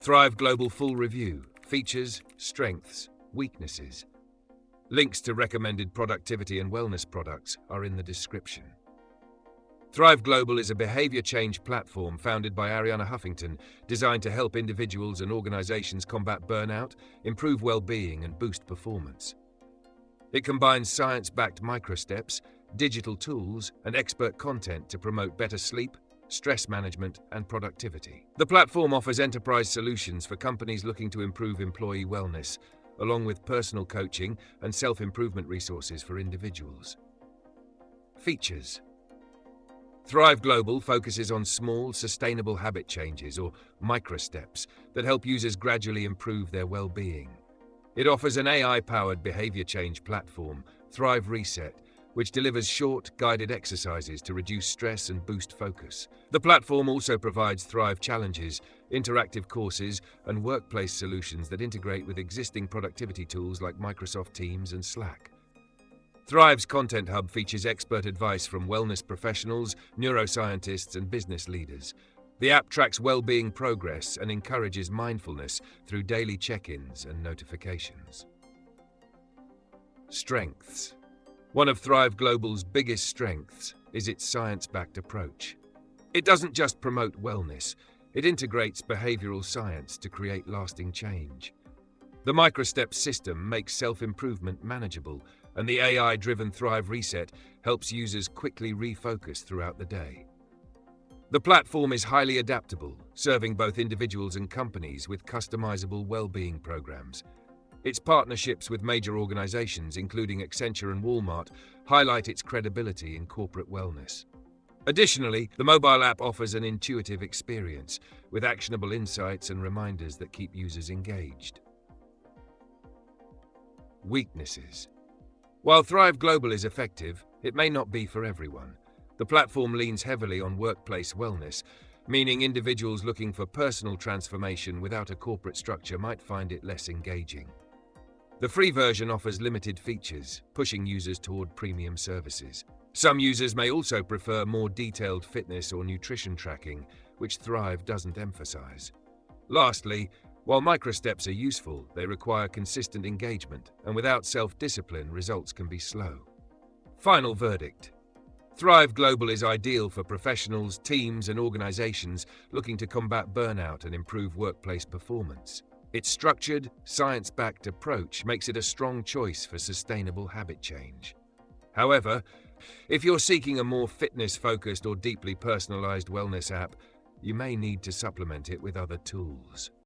Thrive Global Full Review. Features, strengths, weaknesses. Links to recommended productivity and wellness products are in the description. Thrive Global is a behavior change platform founded by Arianna Huffington, designed to help individuals and organizations combat burnout, improve well-being, and boost performance. It combines science-backed microsteps, digital tools, and expert content to promote better sleep, stress management, and productivity. The platform offers enterprise solutions for companies looking to improve employee wellness, along with personal coaching and self-improvement resources for individuals. Features. Thrive Global focuses on small, sustainable habit changes, or microsteps, that help users gradually improve their well-being. It offers an AI-powered behavior change platform, Thrive Reset, which delivers short, guided exercises to reduce stress and boost focus. The platform also provides Thrive Challenges, interactive courses, and workplace solutions that integrate with existing productivity tools like Microsoft Teams and Slack. Thrive's Content Hub features expert advice from wellness professionals, neuroscientists, and business leaders. The app tracks well-being progress and encourages mindfulness through daily check-ins and notifications. Strengths. One of Thrive Global's biggest strengths is its science-backed approach. It doesn't just promote wellness, it integrates behavioral science to create lasting change. The Microsteps system makes self-improvement manageable, and the AI-driven Thrive Reset helps users quickly refocus throughout the day. The platform is highly adaptable, serving both individuals and companies with customizable well-being programs. Its partnerships with major organizations, including Accenture and Walmart, highlight its credibility in corporate wellness. Additionally, the mobile app offers an intuitive experience, with actionable insights and reminders that keep users engaged. Weaknesses. While Thrive Global is effective, it may not be for everyone. The platform leans heavily on workplace wellness, meaning individuals looking for personal transformation without a corporate structure might find it less engaging. The free version offers limited features, pushing users toward premium services. Some users may also prefer more detailed fitness or nutrition tracking, which Thrive doesn't emphasize. Lastly, while microsteps are useful, they require consistent engagement, and without self-discipline, results can be slow. Final verdict. Thrive Global is ideal for professionals, teams, and organizations looking to combat burnout and improve workplace performance. Its structured, science-backed approach makes it a strong choice for sustainable habit change. However, if you're seeking a more fitness-focused or deeply personalized wellness app, you may need to supplement it with other tools.